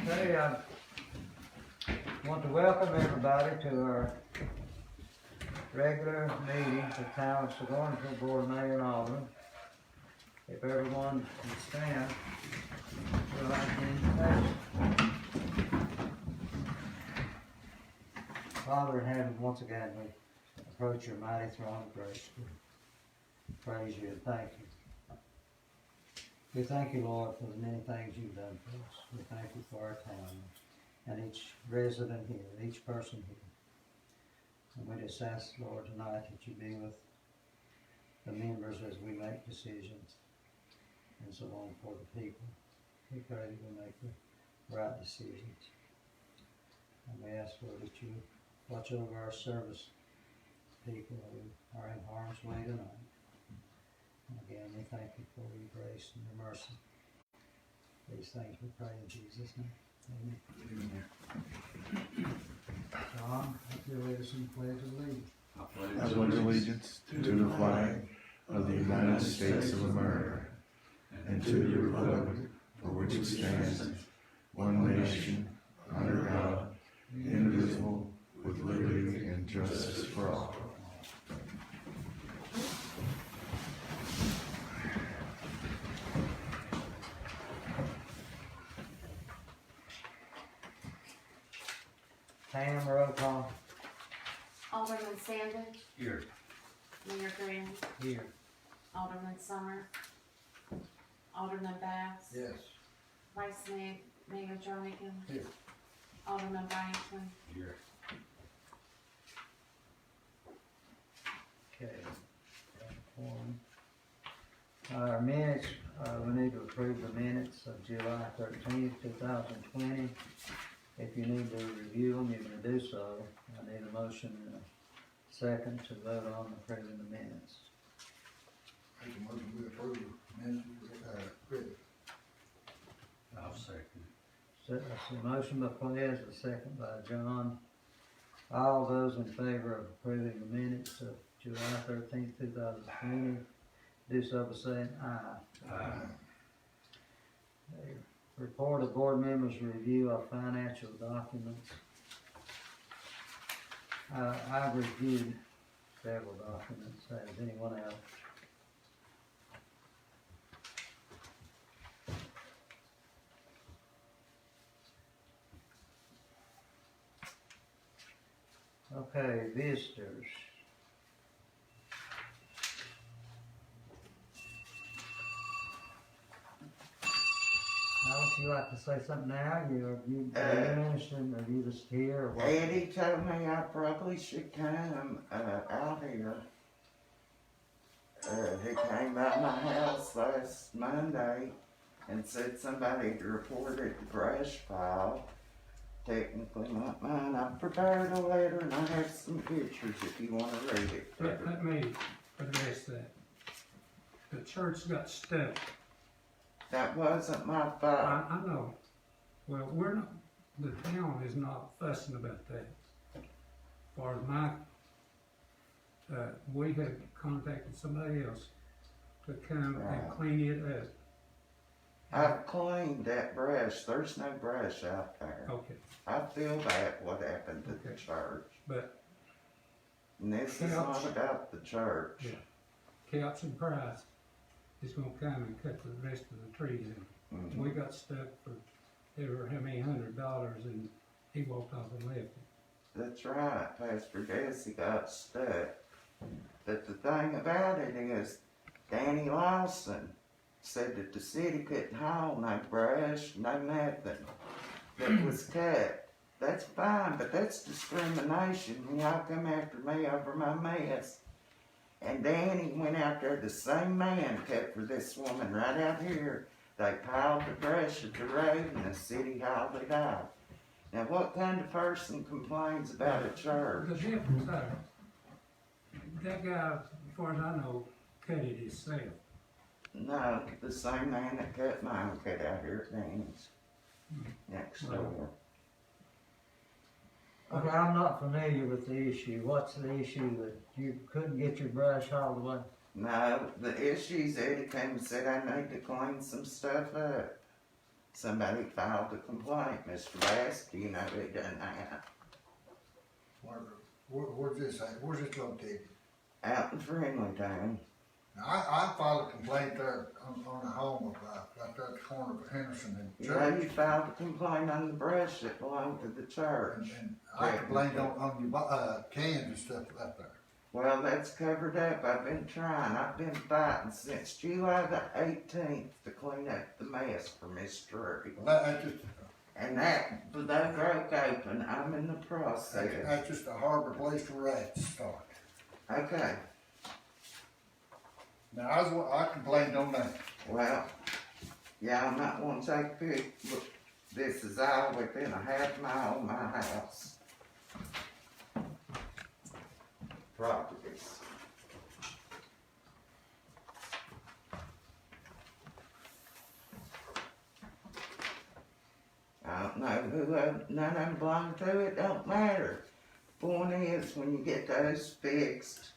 Okay, I want to welcome everybody to our regular meeting for town of Surgoinsville Board of Mayor and Alderman. If everyone can stand, we'll have the invitation. Father in heaven, once again we approach your mighty throne of grace. Praise you and thank you. We thank you, Lord, for the many things you've done for us. We thank you for our town and each resident here, each person here. And we just ask, Lord, tonight that you be with the members as we make decisions and so on for the people. We pray that we make the right decisions. And we ask, Lord, that you watch over our service people who are in harm's way tonight. And again, we thank you for your grace and your mercy. These things we pray in Jesus' name. Amen. John, if you'll lead us in the Pledge of Allegiance. I pledge allegiance to the flag of the United States of America and to the republic for which it stands, one nation, under God, indivisible, with liberty and justice for all. Pam, roll call. Alderman Sandage. Here. Mayor Graham. Here. Alderman Summer. Alderman Bass. Yes. Vice Mayor Jernigan. Here. Alderman Byington. Here. Okay. Our minutes, we need to approve the minutes of July 13th, 2020. If you need to review them, you can do so. I need a motion and a second to vote on approving the minutes. Make a motion we approve minutes, written. I'll second. So, that's a motion by Ples, a second by John. All those in favor of approving the minutes of July 13th, 2020, do so by saying aye. Aye. Okay. Report of board members' review of financial documents. I've reviewed several documents. Has anyone else? Okay, visitors. Now, would you like to say something now? Are you interested, are you just here or what? Eddie told me I probably should come out here. He came by my house last Monday and said somebody had reported the brush pile. Technically not mine. I prepared a letter and I have some pictures if you want to read it. Let me address that. The church got stuck. That wasn't my fault. I know. Well, we're not, the town is not fussing about that. As far as we have contacted somebody else to come and clean it up. I've cleaned that brush. There's no brush out there. Okay, I feel bad what happened to the Okay. church. but And this is not about the church. Yeah. Couch and Price is gonna come and cut the rest of the trees in. Mhm. We got stuck for ever how many $100 and he walked off and left it. That's right, Pastor Jesse got stuck. But the thing about it is, Danny Lawson said that the city couldn't haul no brush, no nothing that was cut. That's fine, but that's discrimination when y'all come after me over my mess. And Danny went out there, the same man cut for this woman right out here. They piled the brush at the road and the city hauled it out. Now what kind of person complains about a church? The difference there, that guy, as far as I know, cut it himself. No, the same man that cut mine cut out here at Danny's next door. Okay, I'm not familiar with the issue. What's the issue that you couldn't get your brush hauled away? No, the issues Eddie came and said I need to clean some stuff up. somebody filed a complaint, Mr. Bass, do you know who done that? Where's this at? Where's this located? Out in Friendly Town. Now, I filed a complaint there on the home of, right there at the corner of Henderson and You know, Church. you filed a complaint on the brush that belonged to the church. And I complained on your, cans and stuff out there. Well, that's covered up. I've been trying. I've been fighting since July the 18th to clean up the mess for Miss Drury. Well, that's just, And that broke open. I'm in the process. that's just a harbor place for rats to start. Okay. Now, I complained on that. Well, y'all might want to take a pic, but this is all within a half mile of my house. Properties. I don't know who, none of them belong to it, don't matter. Point is, when you get those fixed,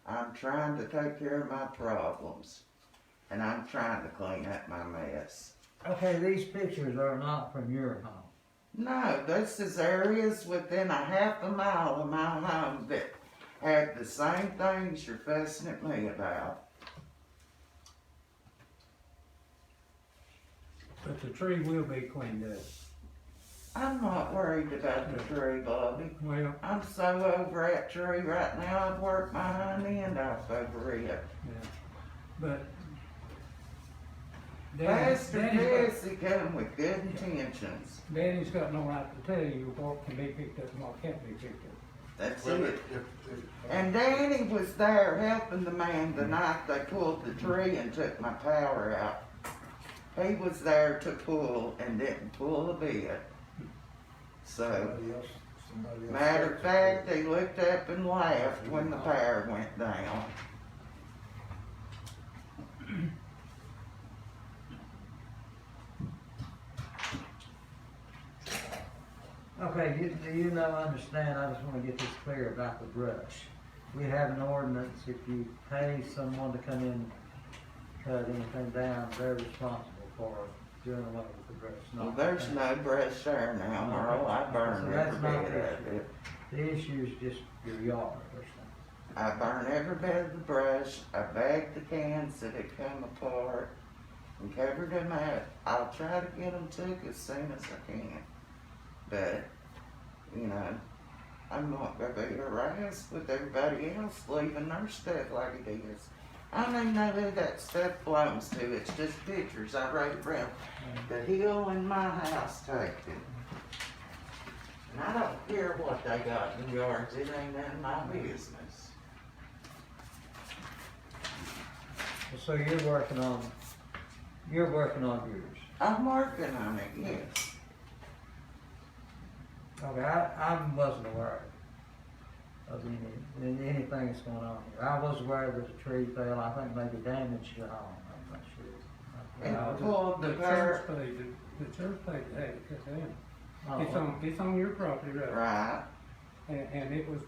I'm trying to take care of my problems, and I'm trying to clean up my mess. Okay, these pictures are not from your home. No, this is areas within a half a mile of my home that have the same things you're fussing at me about. But the tree will be cleaned up. I'm not worried about the tree, Bobby. Well, I'm so over that tree right now, I've worked my hind end off over it. yeah, but. Pastor Danny's Jesse come with good intentions. Danny's got no right to tell you what can be picked up and what can't be picked up. That's Well, it. And Danny was there helping the man the night they pulled the tree and took my power out. He was there to pull and didn't pull a bit. So, Somebody else matter of fact, he looked up and laughed when the power went down. Okay, do you know, understand, I just wanna get this clear about the brush. We have an ordinance, if you pay someone to come in, cut anything down, they're responsible for doing away with the brush. Well, not there's the no brush there now, Merle. I burned So that's every not bit the of issue. it. The issue is just your yard or something. I burned every bit of the brush. I bagged the cans that had come apart and covered them up. I'll try to get them took as soon as I can. But, you know, I'm not gonna be harassed with everybody else leaving their stuff like it is. I don't even know who that stuff belongs to. It's just pictures I wrote around the hill in my house taken. And I don't care what they got in yards. It ain't none of my business. So you're working on yours. I'm working on it, yes. Okay, I wasn't aware of anything that's going on here. I was aware that a tree fell, I think maybe damaged your home, I'm not sure. And pulled the church power. paid, the church paid to have it cut down. Oh, It's on your property, right? Right. And it was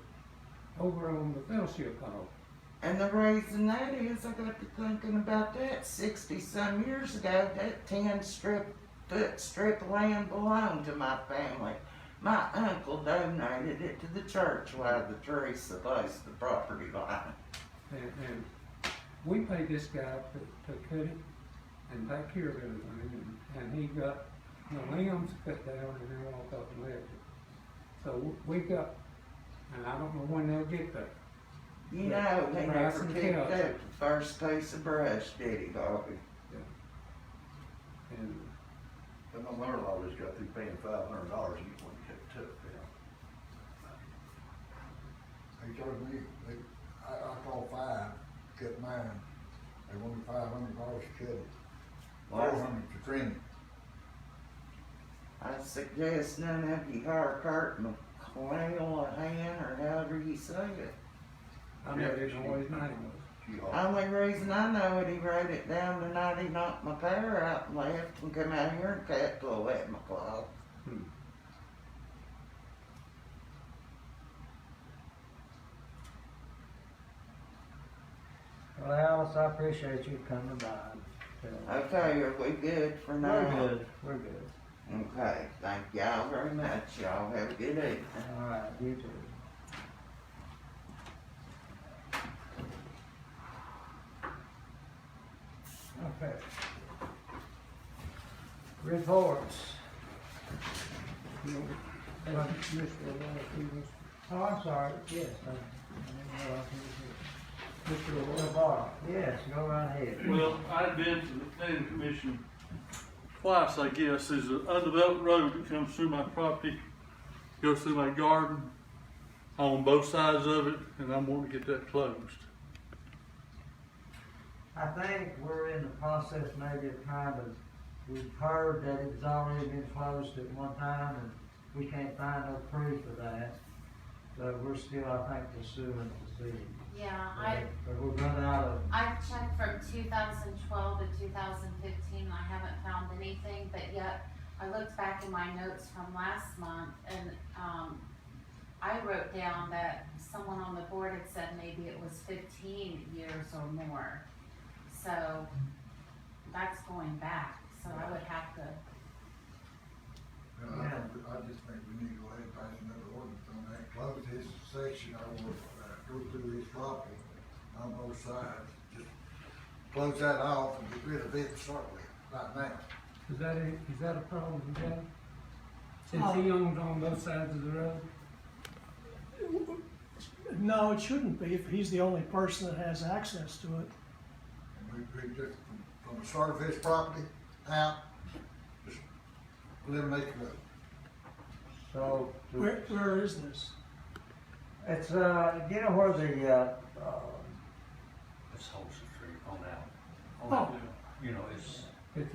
over on the fellowship hall. And the reason that is, I got to thinking about that 60-some years ago, that 10-foot strip of land belonged to my family. My uncle donated it to the church while the tree supposed the property line. And we paid this guy to cut it and take care of everything, and he got the limbs cut down and then walked up and left it. So we've got, and I don't know when they'll get there. You know, he Grass never and picked couch. up the first piece of brush, did he, Bobby? And But my mother-in-law just got through paying $500 to get one took down. They told me, I called 5, cut mine. They wanted $500 to cut it. Well, 400 to trim it. I suggest none of you hire Kurt McClail a hand, or however you say it. I know there's always name was. She hauled. Only reason I know it, he wrote it down the night he knocked my power out and left and come out here and cat till 11 o'clock. well, Alice, I appreciate you coming by. Okay, are we good for now? We're good, we're good. Okay, thank y'all very much. Y'all have a good evening. All right, you too. Okay. Reports. Oh, I'm sorry, yes. Mr. Labar, yes, go right ahead. Well, I've been to the planning commission twice, I guess. There's an undeveloped road that comes through my property, goes through my garden on both sides of it, and I'm wanting to get that closed. I think we're in the process maybe of trying to, we've heard that it's already been closed at one time, and we can't find no proof of that. But we're still, I think, pursuing the city. Yeah, But we're running out of, I've checked from 2012 to 2015, I haven't found anything, but yet I looked back in my notes from last month and, I wrote down that someone on the board had said maybe it was 15 years or more. So that's going back, so I would have to, I just think we need to go ahead and pass another ordinance on that, close this section over, go through this property on both sides. Just close that off and get rid of it shortly, right now. Is that a problem, Joe? Since he owns on both sides of the road? No, it shouldn't be if he's the only person that has access to it. And we just, from the start of his property out, just eliminate the road. so. Where is this? It's, you know where the, It's Holmes Street on out. Oh. You know, it's, It's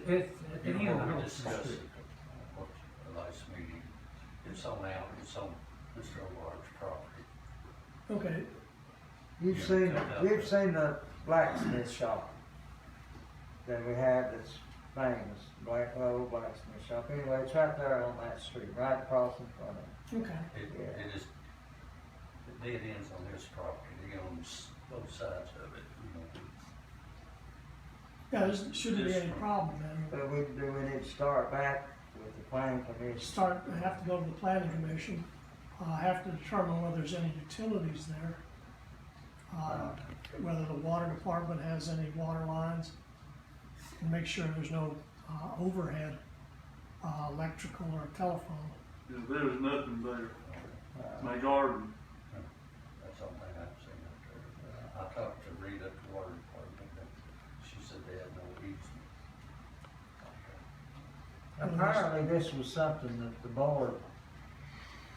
at the you know, end where of we Holmes discussed Street. it, the last meeting. It's on out, it's on Mr. O'Large's property. Okay, you've seen the blacksmith shop that we have that's famous, Black Hole Blacksmith Shop. Anyway, it's right there on that street, right across in front of it. okay. Yeah. It is, it dead ends on his property, he owns both sides of it, you know. Yeah, there shouldn't be any problem then. But we need to start back with the planning commission. I have to go to the planning commission. I have to determine whether there's any utilities there. Whether the water department has any water lines. And make sure there's no overhead, electrical or telephone. There's nothing there. My garden, That's the only thing I've seen up there. I talked to Rita at the water department, and she said they had no easement. Apparently this was something that the board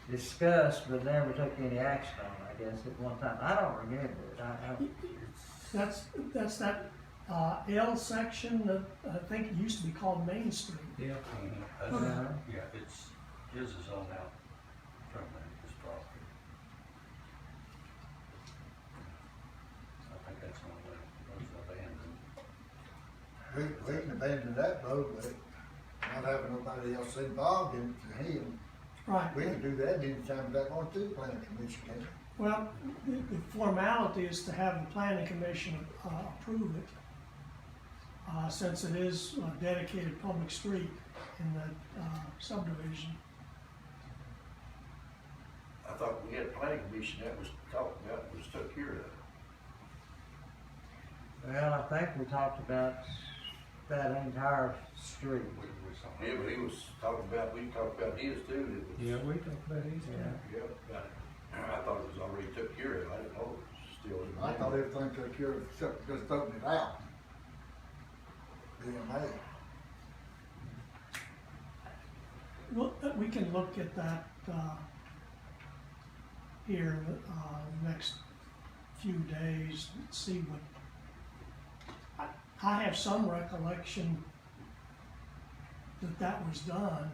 discussed, but never took any action on, I guess, at one time. I don't remember it. That's that L section that I think it used to be called Main Street. Yeah. Yeah, it's, his is on out from his property. I think that's one of those abandoned. We can abandon that road, but not having nobody else involved in it to him. Right. We can do that anytime that want to, planning commission can. Well, the formality is to have the planning commission approve it. Since it is a dedicated public street in the subdivision. I thought we had a planning commission that was talked about, was took care of. Well, I think we talked about that entire street. Yeah, but he was talking about, we talked about his too, it was. Yeah, we talked about these. Yeah. Yeah, about it. I thought it was already took care of, I didn't know it was still in. I thought everything took care of, except just open it out. Being made. Well, we can look at that here the next few days, and see what. I have some recollection that was done.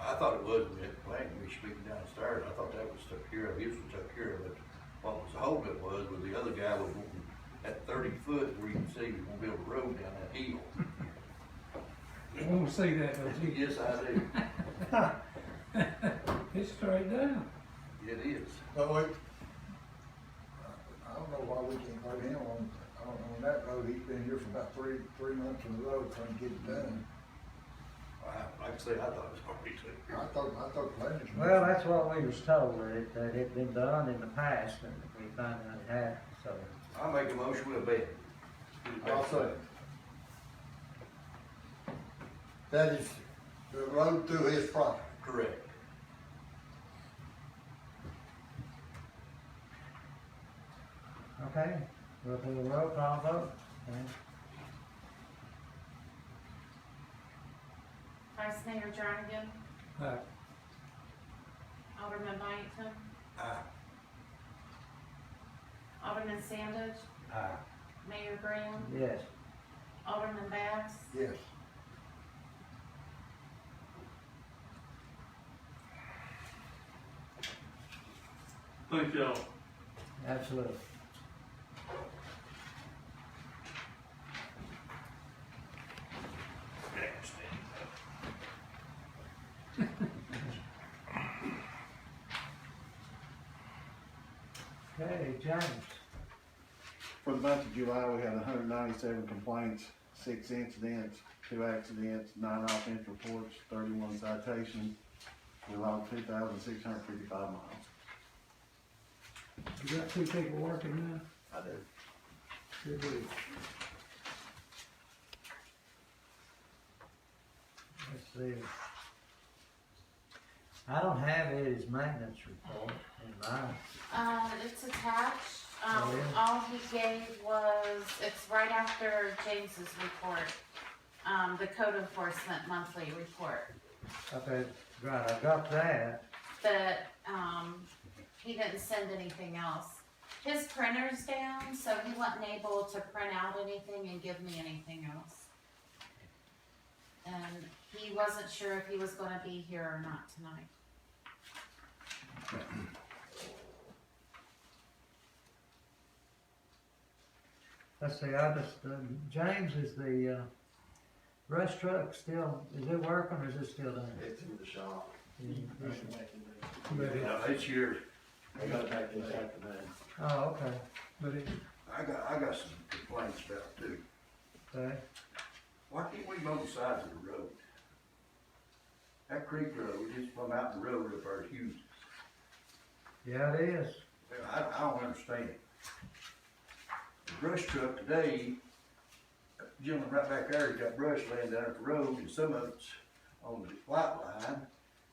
I thought it was, we had the planning commission meeting downstairs, I thought that was took care of, his was took care of, but what was the holdup was the other guy was wanting at 30 foot where you can see you're gonna build a road down that hill. You won't see that, don't you? Yes, I do. It's straight down. It is. But wait, I don't know why we can't vote him on, I don't know on that road, he's been here for about three months in a row trying to get it done. Like I say, I thought it was already took. I thought planning commission. Well, that's what we was told, that it'd been done in the past, and we found out it hadn't, so. I'll make a motion with a bet. I'll say. That is the road through his property. Correct. Okay, we'll do the roll call vote. Okay. Vice Mayor Jernigan, Aye. Alderman Byington, Aye. Alderman Sandage, Aye. Mayor Brown, Yes. Alderman Bass, Yes. Thank y'all. Absolutely. Okay, James. For the month of July, we had 197 complaints, 6 incidents, 2 accidents, 9 offense reports, 31 citations. We logged 2,655 miles. You got 2 people working now? I do. Good deal. Let's see. I don't have Eddie's maintenance report in mine. it's attached. Oh, yeah. All he gave was, it's right after James's report, the code enforcement monthly report. Okay, right, I got that. But, he didn't send anything else. His printer's down, so he wasn't able to print out anything and give me anything else. And he wasn't sure if he was gonna be here or not tonight. Let's see, I just, James, is the, brush truck still, is it working or is it still there? It's in the shop. But it, No, it's yours. I got it back this afternoon. Oh, okay, but it, I got some complaints about it too. okay. Why can't we mow the sides of the road? That creek road, just from out the road up there is huge. Yeah, it is. I don't understand. The brush truck today, gentleman right back there, he's got brush laying down at the road, and some of it's on the white line.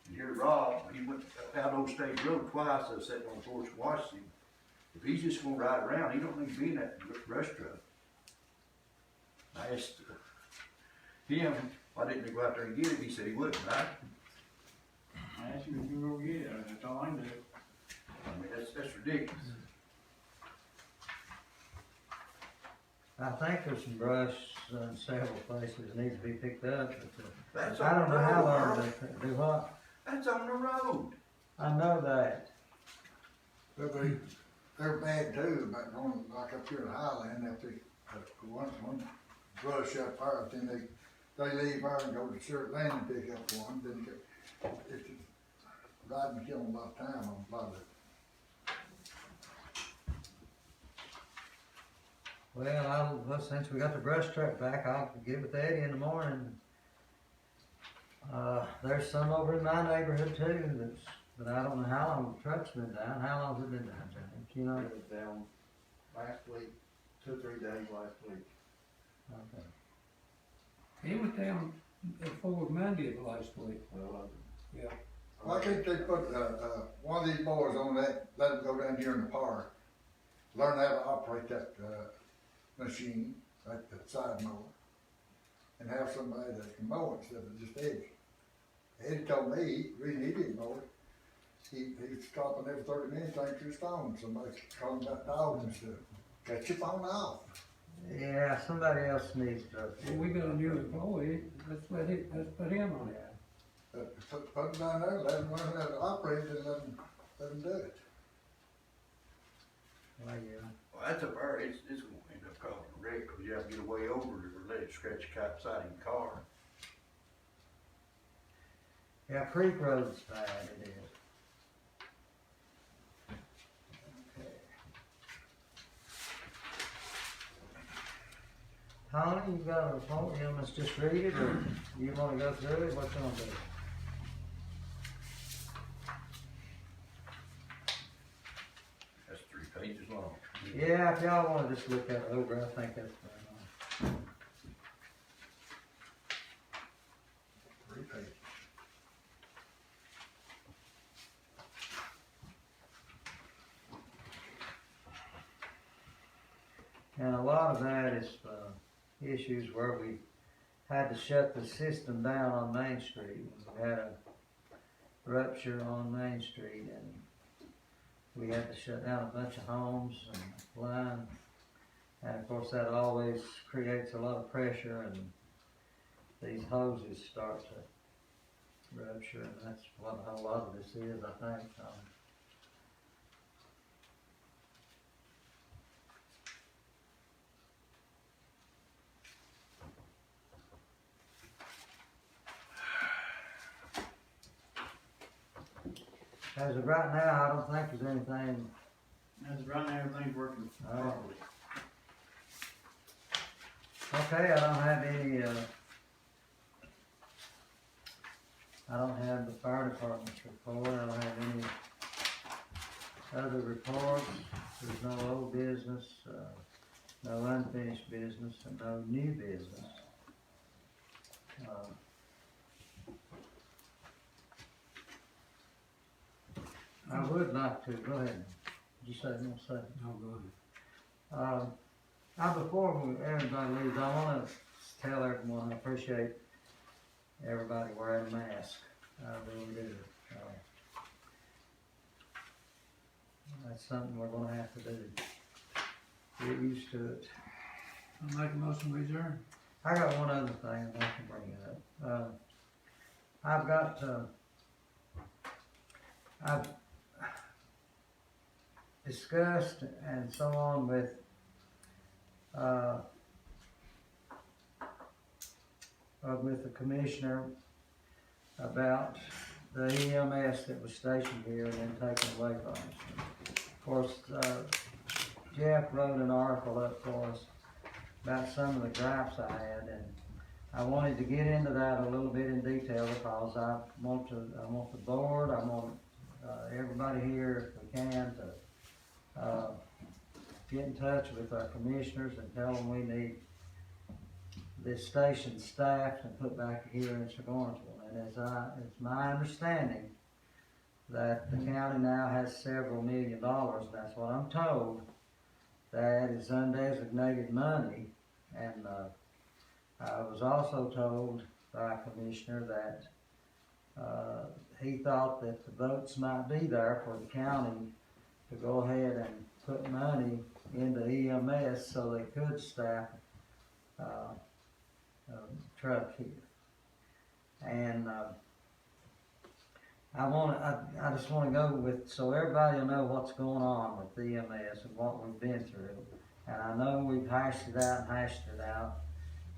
And here Rob, he went out Old State Road twice, I sat on the porch and watched him. If he's just gonna ride around, he don't need to be in that brush truck. I asked him, why didn't he go out there and get it? He said he wouldn't, right? I asked him if you were gonna get it, that's all I can do. I mean, that's ridiculous. I think there's some brush in several places that needs to be picked up, but, That's I on don't the know how road, long Earl. they do what. That's on the road. I know that. But they're bad too, about going, like up here in Highland, up there, one brush up there, then they leave there and go to Surt Lane and pick up one, then it's riding, killing a lot of time on a lot of it. Well, since we got the brush truck back, I'll give it to Eddie in the morning. There's some over in my neighborhood too, but I don't know how long the truck's been down. How long's it been down, James? You know? It was down last week, 2 or 3 days last week. Okay. he was down before Monday of last week. Well, Yeah. Why can't they put, one of these boys on that, let them go down here in the park, learn how to operate that, machine, like the side mower, and have somebody that can mow it instead of just Eddie. Eddie told me, the reason he didn't mow it, he's stopping every 30 minutes, answering his phone, somebody calling about dogs and stuff. Cut your phone off. Yeah, somebody else needs to. Well, we got a new employee, let's put him on it. Put them down there, let them learn how to operate it, and let them do it. Well, yeah. Well, that's up there, it's gonna end up causing a wreck, cause you have to get way over it or let it scratch the side of your car. Yeah, Creek Road's bad, it is. Okay. Tony, you got a report, you want us to just read it, or you wanna go through it, what you wanna do? That's 3 pages long. Yeah, if y'all wanna just look that over, I think that's fine. 3 pages. And a lot of that is, issues where we had to shut the system down on Main Street. We had a rupture on Main Street and we had to shut down a bunch of homes and lines. And of course that always creates a lot of pressure and these hoses start to rupture, and that's what a whole lot of this is, I think. As of right now, I don't think there's anything. As of right now, everything's working properly. Okay, I don't have any, I don't have the fire department's report, I don't have any other reports. There's no old business, no unfinished business, and no new business. I would like to, go ahead. Did you say no, say? No, go ahead. Before everybody leaves, I wanna tell everyone I appreciate everybody wearing a mask. I really do. That's something we're gonna have to do. Get used to it. I'll make a motion to adjourn. I got one other thing I'd like to bring up. I've discussed and so on with the commissioner about the EMS that was stationed here and then taken away from us. Of course, Jeff wrote an article up for us about some of the gripes I had, and I wanted to get into that a little bit in detail because I want the board, I want everybody here, if we can, to get in touch with our commissioners and tell them we need this station staffed and put back here in Surgoinsville. And it's my understanding that the county now has several $1 million, that's what I'm told, that is undesignated money. And I was also told by a commissioner that he thought that the votes might be there for the county to go ahead and put money into EMS so they could staff a truck here. And I just want to go with, so everybody will know what's going on with EMS and what we've been through. And I know we've hashed it out,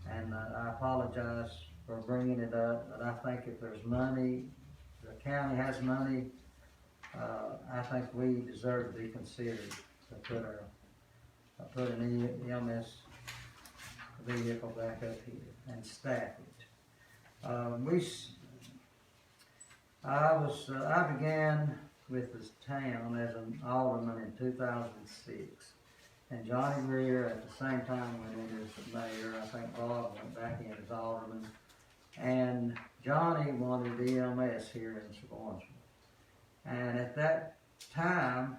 and I apologize for bringing it up, but I think if there's money, the county has money, I think we deserve to be considered to put an EMS vehicle back up here and staff it. I began with this town as an alderman in 2006, and Johnny Greer at the same time went in as the mayor. I think Bob went back in as alderman, and Johnny wanted EMS here in Surgoinsville. And at that time,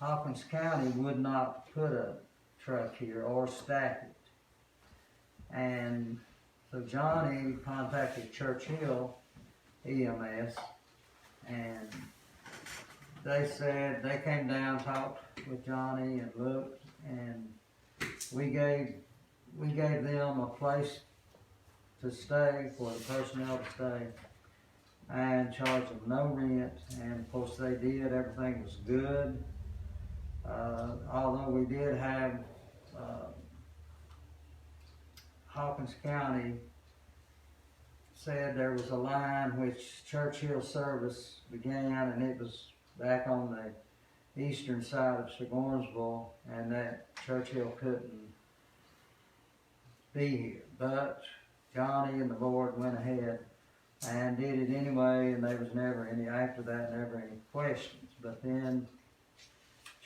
Hawkins County would not put a truck here or staff it. And so Johnny contacted Churchill EMS, and they said they came down, talked with Johnny and looked, and we gave them a place to stay for the personnel to stay and charged them no rent, and of course they did, everything was good. Although we did have Hawkins County said there was a line which Churchill service began, and it was back on the eastern side of Surgoinsville, and that Churchill couldn't be here. But Johnny and the board went ahead and did it anyway, and there was never any, after that, never any questions. But then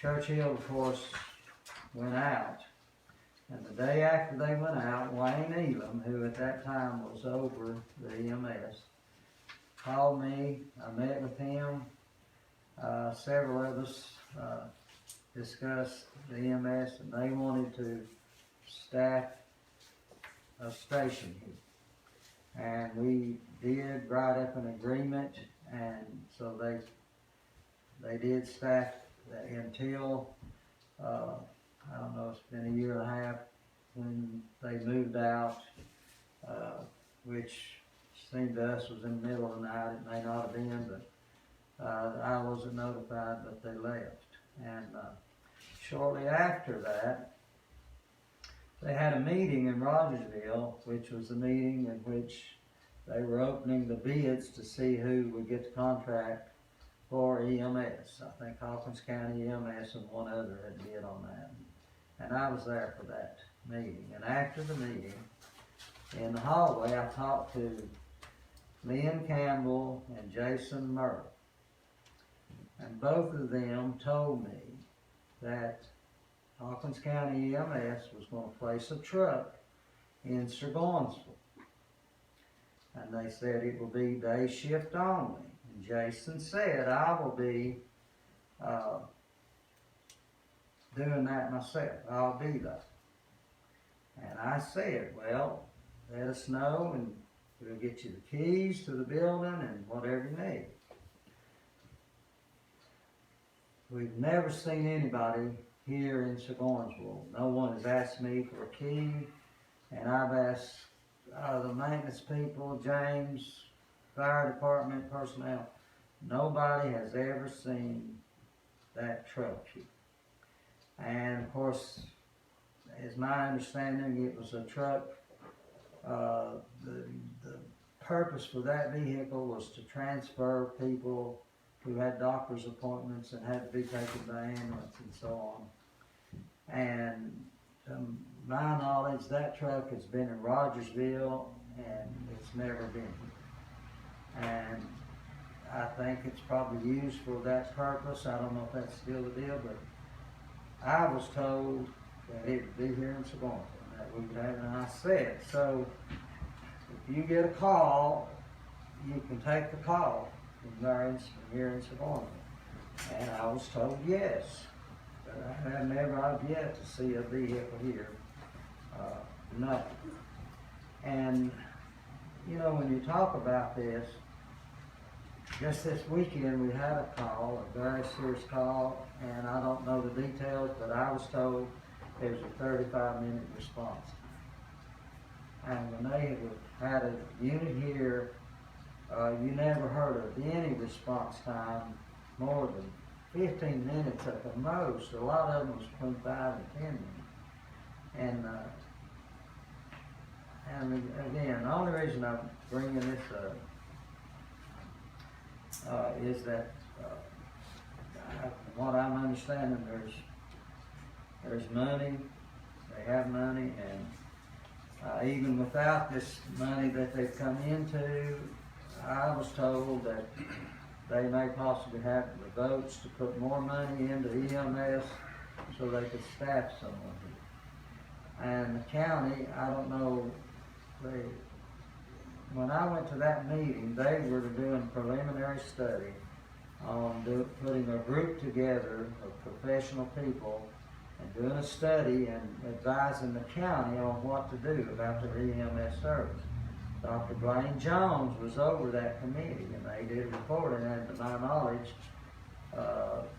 Churchill, of course, went out. And the day after they went out, Wayne Elam, who at that time was over the EMS, called me. I met with him. Several of us discussed the EMS, and they wanted to staff a station here. And we did write up an agreement, and so they did staff until, I don't know, it's been a year and a half when they moved out, which seemed to us was in the middle of the night. It may not have been, but I wasn't notified, but they left. And shortly after that, they had a meeting in Rogersville, which was the meeting in which they were opening the bids to see who would get the contract for EMS. I think Hawkins County EMS and one other had bid on that. And I was there for that meeting. And after the meeting, in the hallway, I talked to Lynn Campbell and Jason Murray. And both of them told me that Hawkins County EMS was going to place a truck in Surgoinsville. And they said it will be day shift only. And Jason said, I will be doing that myself. I'll be there. And I said, well, let us know and we'll get you the keys to the building and whatever you need. We've never seen anybody here in Surgoinsville. No one has asked me for a key, and I've asked the maintenance people, James, fire department personnel. Nobody has ever seen that truck here. And of course, as my understanding, it was a truck. The purpose for that vehicle was to transfer people who had doctor's appointments and had to be taken by ambulance and so on. And to my knowledge, that truck has been in Rogersville and it's never been here. And I think it's probably used for that purpose. I don't know if that's still the deal, but I was told that it would be here in Surgoinsville, that we could have it, and I said, so if you get a call, you can take the call from here in Surgoinsville. And I was told yes, but I have never yet to see a vehicle here, nothing. And, you know, when you talk about this, just this weekend we had a call, a very serious call, and I don't know the details, but I was told there was a 35-minute response time. And when they had a unit here, you never heard of any response time more than 15 minutes at the most. A lot of them was between 5 and 10 minutes. And again, the only reason I'm bringing this up is that from what I'm understanding, there's money, they have money, and even without this money that they've come into, I was told that they may possibly have the votes to put more money into EMS so they could staff someone here. And the county, I don't know, when I went to that meeting, they were doing preliminary study on putting a group together of professional people and doing a study and advising the county on what to do about their EMS service. Dr. Blaine Jones was over that committee, and they did a report, and to my knowledge,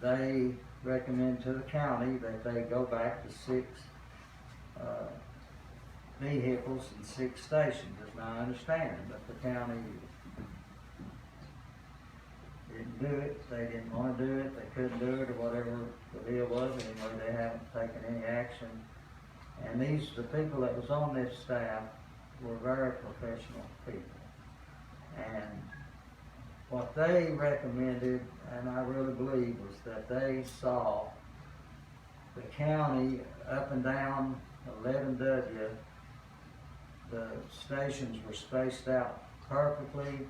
they recommend to the county that they go back to 6 vehicles and 6 stations, is my understanding, but the county didn't do it, they didn't want to do it, they couldn't do it, or whatever the deal was. Anyway, they haven't taken any action. And the people that was on this staff were very professional people. And what they recommended, and I really believe, was that they saw the county up and down 11W the stations were spaced out perfectly,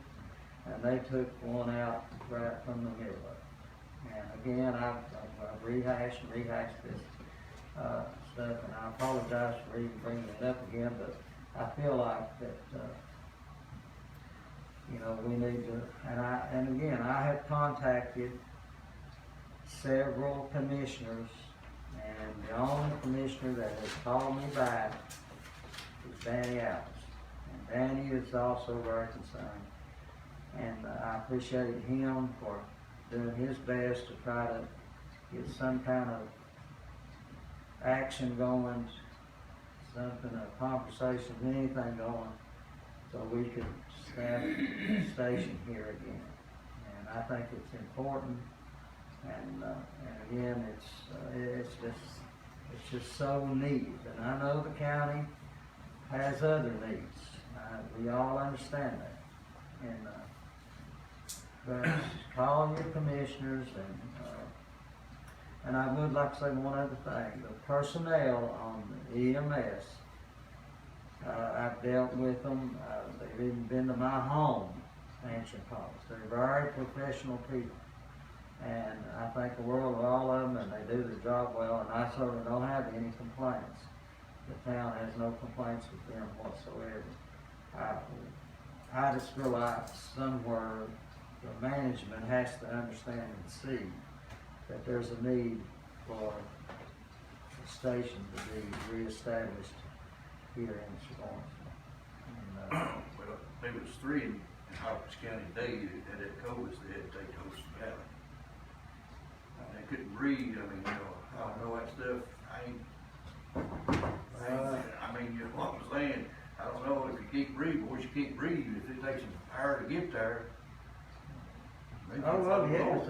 and they took one out right from the middle of it. And again, I've rehashed this, stuff, and I apologize for even bringing it up again, but I feel like that, you know, we need to, and again, I have contacted several commissioners, and the only commissioner that has called me back is Danny Alves. And Danny is also very concerned, and I appreciate him for doing his best to try to get some kind of action going, something, a conversation, anything going, so we could staff the station here again. And I think it's important, and again, it's just so needed. And I know the county has other needs. We all understand that. And but call your commissioners, and I would like to say one other thing. The personnel on the EMS, I've dealt with them. They've even been to my home answering calls. They're very professional people, and I think the world of all of them, and they do their job well, and I certainly don't have any complaints. The town has no complaints with them whatsoever. I just feel like somewhere the management has to understand and see that there's a need for the station to be reestablished here in Surgoinsville. Well, there was 3 in Hopkins County today that had COVID, they had to take to Ocean Valley. They couldn't breathe, I mean, you know, I don't know that stuff, I mean, you know what I'm saying, I don't know if you can't breathe, or you can't breathe, if it takes an hour to get there. maybe Oh, well, it's yeah, all-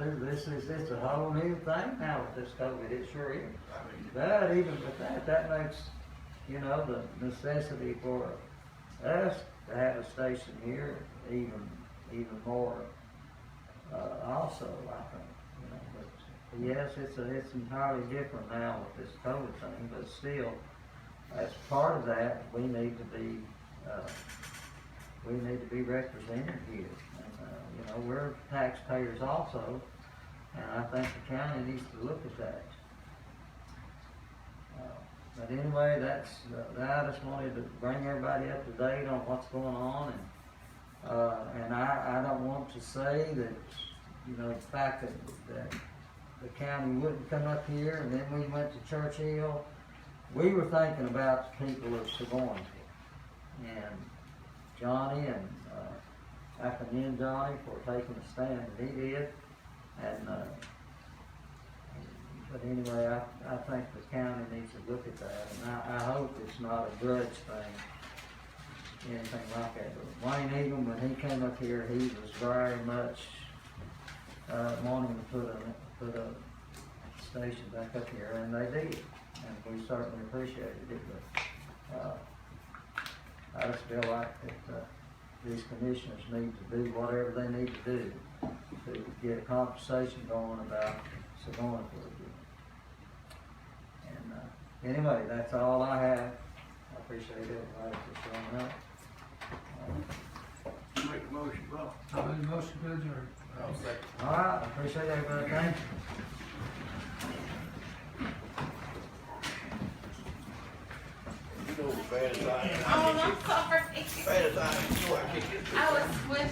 it's a whole new thing now with this COVID, it sure is. I mean, But even with that makes, you know, the necessity for us to have a station here even more, also, I think, you know, but yes, it's entirely different now with this COVID thing, but still, as part of that, we need to be represented here. And, you know, we're taxpayers also, and I think the county needs to look at that. But anyway, I just wanted to bring everybody up to date on what's going on, and I don't want to say that, you know, the fact that the county wouldn't come up here, and then we went to Churchill. We were thinking about the people of Surgoinsville, and Johnny, and I commend Johnny for taking a stand that he did, and but anyway, I think the county needs to look at that, and I hope it's not a grudge thing, anything like that. But Wayne Egan, when he came up here, he was very much wanting to put a station back up here, and they did, and we certainly appreciated it. But I just feel like that these commissioners need to do whatever they need to do to get a conversation going about Surgoinsville again. And anyway, that's all I have. I appreciate everybody for showing up. make a motion, Bob. I made a motion to adjourn. I'll second. All right, I appreciate everybody, thank you. You know, bad as I am. Oh, I'm sorry. Bad as I am, so I kick it. I was with